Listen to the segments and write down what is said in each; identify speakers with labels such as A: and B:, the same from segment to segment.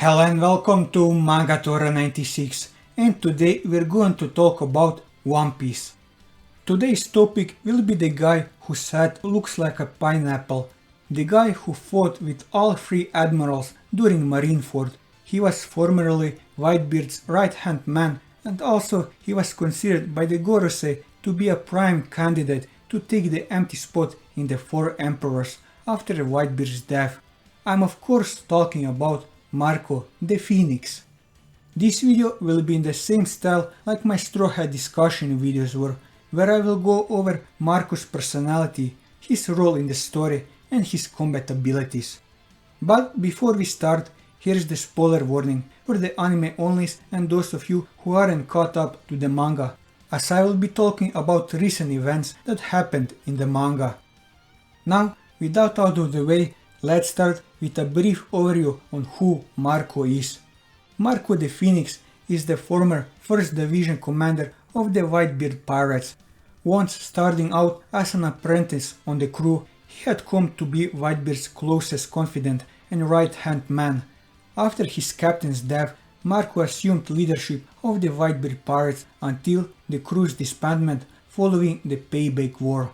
A: Hello and welcome to Manga Tora 96, and today we're going to talk about One Piece. Today's topic will be the guy whose head looks like a pineapple, the guy who fought with all three admirals during Marineford. He was formerly Whitebeard's right-hand man, and also he was considered by the Gorosei to be a prime candidate to take the empty spot in the Four Emperors after Whitebeard's death. I'm of course talking about Marco the Phoenix. This video will be in the same style like my Straw Hat discussion videos were, where I will go over Marco's personality, his role in the story and his combat abilities. But before we start, here's the spoiler warning for the anime onlys and those of you who aren't caught up to the manga, as I will be talking about recent events that happened in the manga. Now, without out of the way, let's start with a brief overview on who Marco is. Marco the Phoenix is the former 1st Division commander of the Whitebeard Pirates. Once starting out as an apprentice on the crew, he had come to be Whitebeard's closest confidant and right-hand man. After his captain's death, Marco assumed leadership of the Whitebeard Pirates until the crew's disbandment following the Payback War.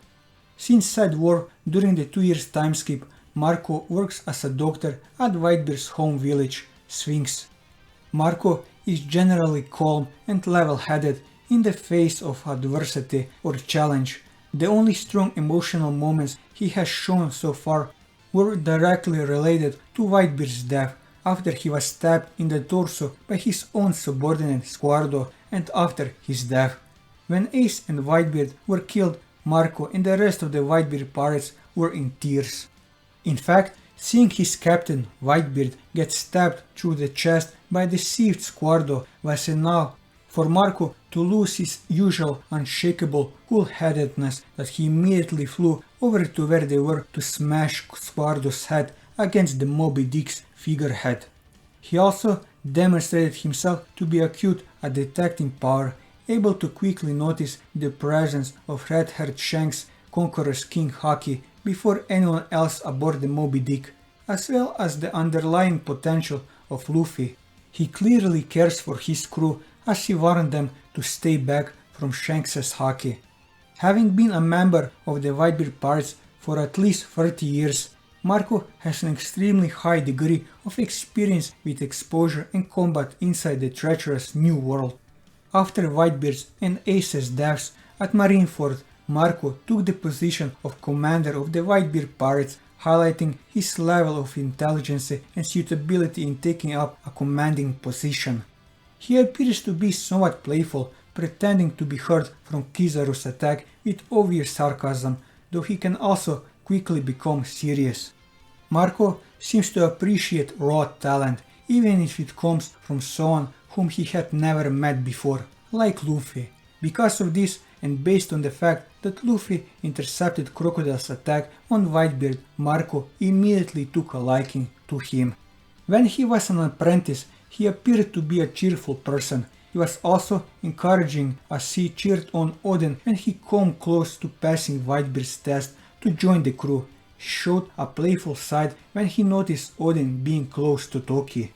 A: Since said war, during the 2 years time skip, Marco works as a doctor at Whitebeard's home village, Sphinx. Marco is generally calm and level-headed in the face of adversity or challenge. The only strong emotional moments he has shown so far were directly related to Whitebeard's death, after he was stabbed in the torso by his own subordinate Squardo and after his death. When Ace and Whitebeard were killed, Marco and the rest of the Whitebeard pirates were in tears. In fact, seeing his captain, Whitebeard, get stabbed through the chest by the deceived Squardo was enough for Marco to lose his usual unshakable cool-headedness that he immediately flew over to where they were to smash Squardo's head against the Moby Dick's figurehead. He also demonstrated himself to be acute at detecting power, able to quickly notice the presence of red-haired Shanks, Conqueror's King Haki, before anyone else aboard the Moby Dick, as well as the underlying potential of Luffy. He clearly cares for his crew as he warned them to stay back from Shanks' Haki. Having been a member of the Whitebeard Pirates for at least 30 years, Marco has an extremely high degree of experience with exposure and combat inside the treacherous New World. After Whitebeard's and Ace's deaths at Marineford, Marco took the position of commander of the Whitebeard Pirates, highlighting his level of intelligence and suitability in taking up a commanding position. He appears to be somewhat playful, pretending to be hurt from Kizaru's attack with obvious sarcasm, though he can also quickly become serious. Marco seems to appreciate raw talent, even if it comes from someone whom he had never met before, like Luffy. Because of this, and based on the fact that Luffy intercepted Crocodile's attack on Whitebeard, Marco immediately took a liking to him. When he was an apprentice, he appeared to be a cheerful person. He was also encouraging as he cheered on Oden when he came close to passing Whitebeard's test to join the crew. He showed a playful side when he noticed Oden being close to Toki.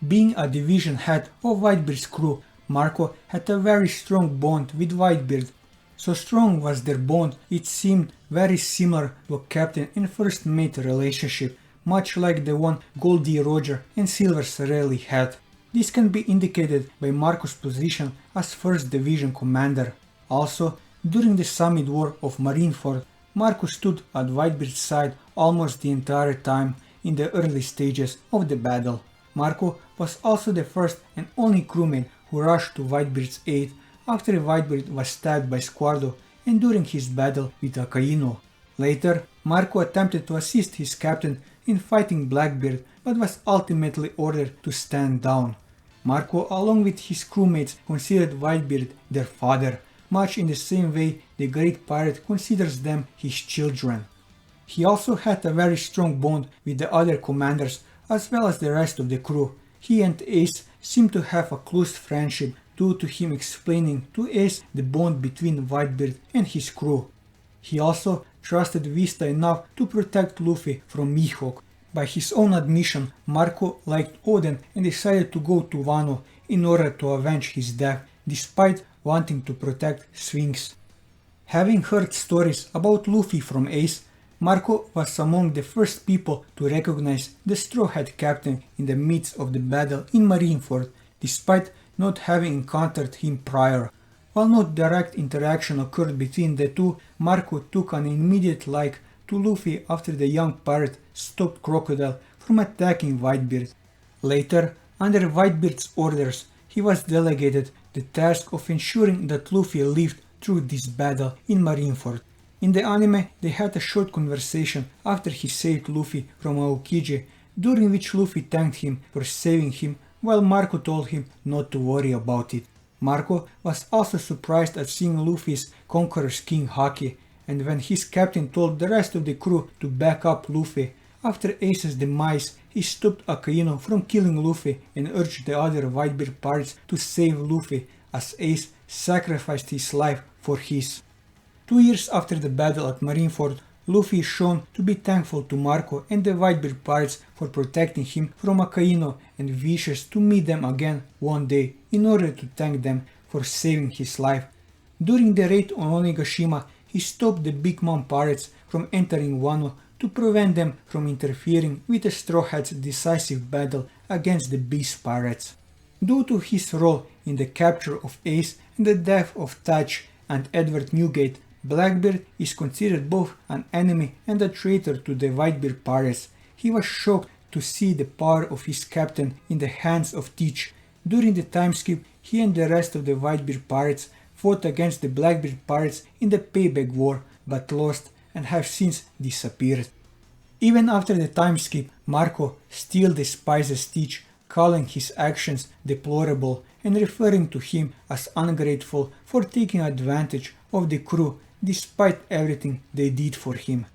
A: Being a division head of Whitebeard's crew, Marco had a very strong bond with Whitebeard. So strong was their bond, it seemed very similar to a captain and first mate relationship, much like the one Goldie Roger and Silver Sarelli had. This can be indicated by Marco's position as 1st Division commander. Also, during the Summit War of Marineford, Marco stood at Whitebeard's side almost the entire time in the early stages of the battle. Marco was also the first and only crewmate who rushed to Whitebeard's aid after Whitebeard was stabbed by Squardo and during his battle with Akainu. Later, Marco attempted to assist his captain in fighting Blackbeard but was ultimately ordered to stand down. Marco, along with his crewmates, considered Whitebeard their father, much in the same way the great pirate considers them his children. He also had a very strong bond with the other commanders as well as the rest of the crew. He and Ace seemed to have a close friendship due to him explaining to Ace the bond between Whitebeard and his crew. He also trusted Vista enough to protect Luffy from Mihawk, By his own admission, Marco liked Odin and decided to go to Wano in order to avenge his death, despite wanting to protect Sphinx. Having heard stories about Luffy from Ace, Marco was among the first people to recognize the Straw Hat Captain in the midst of the battle in Marineford, despite not having encountered him prior. While no direct interaction occurred between the two, Marco took an immediate like to Luffy after the young pirate stopped Crocodile from attacking Whitebeard. Later, under Whitebeard's orders, he was delegated the task of ensuring that Luffy lived through this battle in Marineford. In the anime, they had a short conversation after he saved Luffy from Aokiji, during which Luffy thanked him for saving him, while Marco told him not to worry about it. Marco was also surprised at seeing Luffy's Conqueror's King Haki, and when his captain told the rest of the crew to back up Luffy, after Ace's demise, he stopped Akainu from killing Luffy and urged the other Whitebeard pirates to save Luffy, as Ace sacrificed his life for his. 2 years after the battle at Marineford, Luffy is shown to be thankful to Marco and the Whitebeard pirates for protecting him from Akainu and wishes to meet them again one day in order to thank them for saving his life. During the raid on Onigashima, he stopped the Big Mom pirates from entering Wano to prevent them from interfering with the Straw Hats' decisive battle against the Beast pirates. Due to his role in the capture of Ace and the death of Thatch and Edward Newgate, Blackbeard is considered both an enemy and a traitor to the Whitebeard pirates. He was shocked to see the power of his captain in the hands of Teach. During the time skip, he and the rest of the Whitebeard pirates fought against the Blackbeard pirates in the Payback War, but lost and have since disappeared. Even after the time skip, Marco still despises Teach, calling his actions deplorable and referring to him as ungrateful for taking advantage of the crew despite everything they did for him.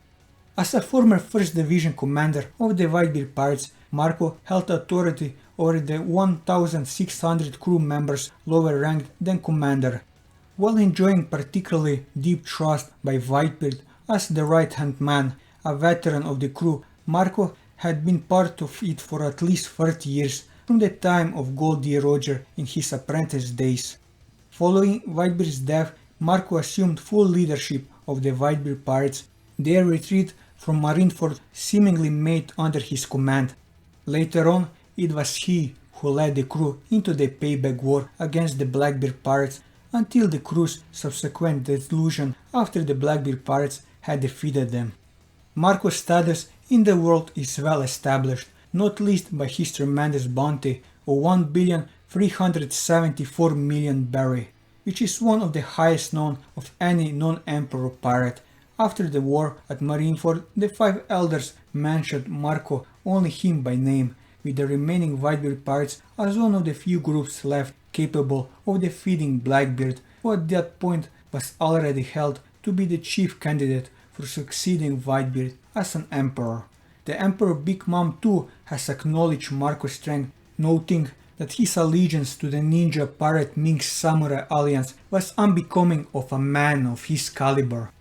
A: As a former 1st Division commander of the Whitebeard pirates, Marco held authority over the 1,600 crew members lower ranked than commander. While enjoying particularly deep trust by Whitebeard as the right-hand man, a veteran of the crew, Marco had been part of it for at least 30 years, from the time of Goldie Roger in his apprentice days. Following Whitebeard's death, Marco assumed full leadership of the Whitebeard pirates, their retreat from Marineford seemingly made under his command. Later on, it was he who led the crew into the Payback War against the Blackbeard pirates until the crew's subsequent dissolution after the Blackbeard pirates had defeated them. Marco's status in the world is well established, not least by his tremendous bounty of 1,374,000,000 berry, which is one of the highest known of any non-emperor pirate. After the war at Marineford, the 5 elders mentioned Marco only him by name, with the remaining Whitebeard pirates as one of the few groups left capable of defeating Blackbeard, who at that point was already held to be the chief candidate for succeeding Whitebeard as an emperor. The Emperor Big Mom too has acknowledged Marco's strength, noting that his allegiance to the ninja pirate Ming's Samurai Alliance was unbecoming of a man of his caliber.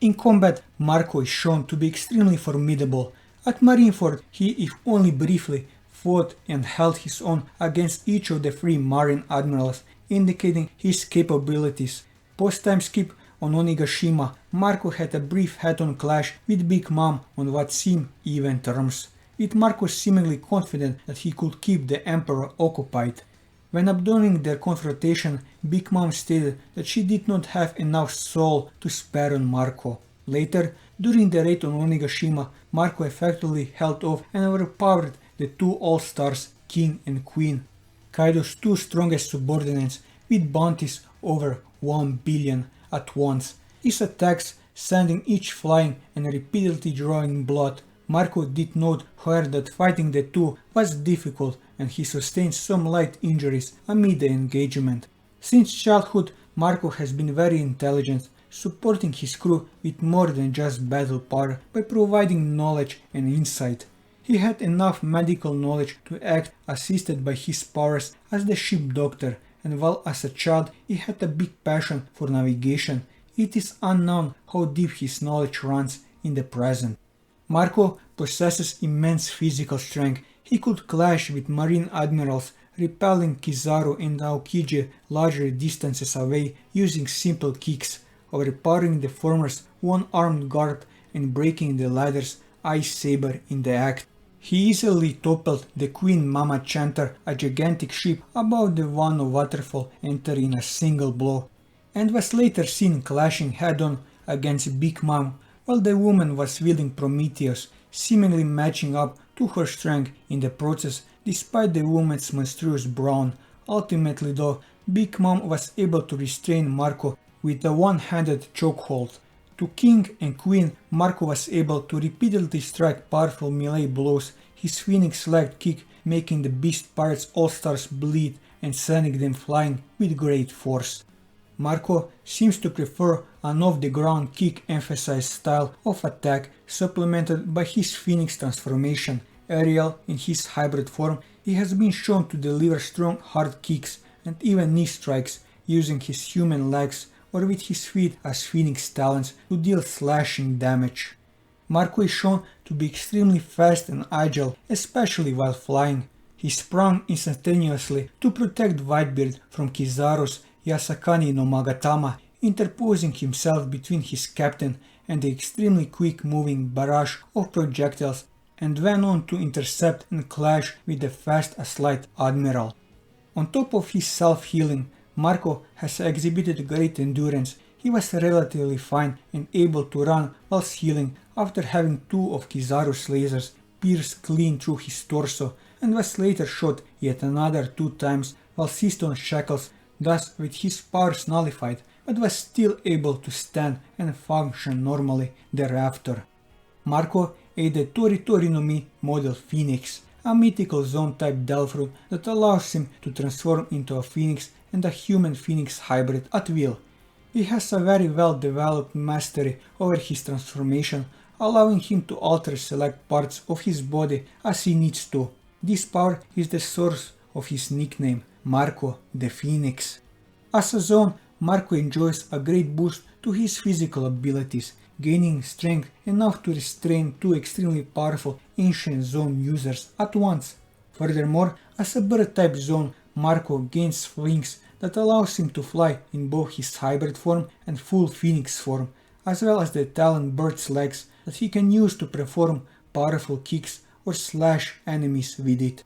A: In combat, Marco is shown to be extremely formidable. At Marineford, he, if only briefly, fought and held his own against each of the 3 Marine Admirals, indicating his capabilities. Post-time skip on Onigashima, Marco had a brief head-on clash with Big Mom on what seemed even terms, with Marco seemingly confident that he could keep the Emperor occupied. When abandoning their confrontation, Big Mom stated that she did not have enough soul to spare on Marco. Later, during the raid on Onigashima, Marco effectively held off and overpowered the 2 All-Stars, King and Queen, Kaido's 2 strongest subordinates, with bounties over 1 billion at once. His attacks sending each flying and repeatedly drawing blood. Marco did note, however, that fighting the 2 was difficult and he sustained some light injuries amid the engagement. Since childhood, Marco has been very intelligent, supporting his crew with more than just battle power by providing knowledge and insight. He had enough medical knowledge to act assisted by his powers as the ship doctor, and while as a child he had a big passion for navigation, it is unknown how deep his knowledge runs in the present. Marco possesses immense physical strength. He could clash with marine admirals, repelling Kizaru and Aokiji larger distances away using simple kicks, overpowering the former's one-armed guard and breaking the latter's ice saber in the act. He easily toppled the Queen Mama Chanter, a gigantic ship above the Wano waterfall, entering in a single blow, and was later seen clashing head-on against Big Mom, while the woman was wielding Prometheus, seemingly matching up to her strength in the process despite the woman's monstrous brawn. Ultimately though, Big Mom was able to restrain Marco with a one-handed chokehold. To King and Queen, Marco was able to repeatedly strike powerful melee blows, his Phoenix leg kick making the Beast Pirates All-Stars bleed and sending them flying with great force. Marco seems to prefer an off-the-ground kick-emphasized style of attack supplemented by his Phoenix transformation. Aerial in his hybrid form, he has been shown to deliver strong hard kicks and even knee strikes using his human legs or with his feet as Phoenix talons to deal slashing damage. Marco is shown to be extremely fast and agile, especially while flying. He sprung instantaneously to protect Whitebeard from Kizaru's Yasakani no Magatama, interposing himself between his captain and the extremely quick-moving barrage of projectiles, and went on to intercept and clash with the fast-aslight Admiral. On top of his self-healing, Marco has exhibited great endurance. He was relatively fine and able to run whilst healing after having two of Kizaru's lasers pierce clean through his torso, and was later shot yet another 2 times while seized on shackles, thus with his powers nullified, but was still able to stand and function normally thereafter. Marco ate the Tori no Mi model Phoenix, a mythical zone-type Delphrut that allows him to transform into a Phoenix and a human-Phoenix hybrid at will. He has a very well-developed mastery over his transformation, allowing him to alter select parts of his body as he needs to. This power is the source of his nickname, Marco the Phoenix. As a zone, Marco enjoys a great boost to his physical abilities, gaining strength enough to restrain 2 extremely powerful ancient zone users at once. Furthermore, as a bird-type zone, Marco gains wings that allows him to fly in both his hybrid form and full Phoenix form, as well as the talon bird's legs that he can use to perform powerful kicks or slash enemies with it.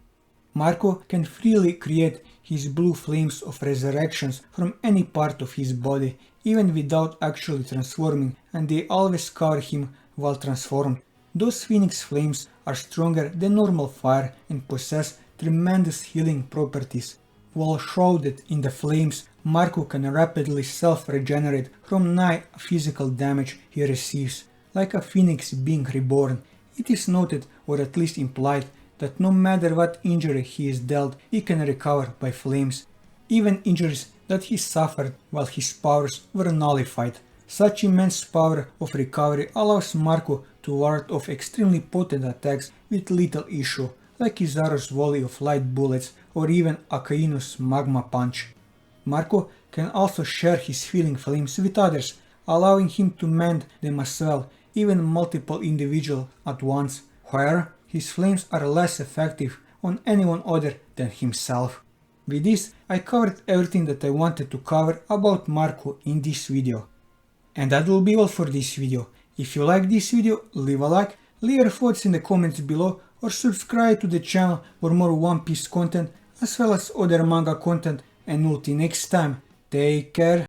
A: Marco can freely create his blue flames of resurrections from any part of his body, even without actually transforming, and they always cover him while transformed. Those Phoenix flames are stronger than normal fire and possess tremendous healing properties. While shrouded in the flames, Marco can rapidly self-regenerate from any physical damage he receives, like a phoenix being reborn. It is noted, or at least implied, that no matter what injury he is dealt, he can recover by flames, even injuries that he suffered while his powers were nullified. Such immense power of recovery allows Marco to ward off extremely potent attacks with little issue, like Kizaru's volley of light bullets or even Akaino's magma punch. Marco can also share his healing flames with others, allowing him to mend them as well, even multiple individuals at once, where his flames are less effective on anyone other than himself. With this, I covered everything that I wanted to cover about Marco in this video. And that will be all for this video. If you like this video, leave a like, leave your thoughts in the comments below, or subscribe to the channel for more One Piece content as well as other manga content, and until next time, take care.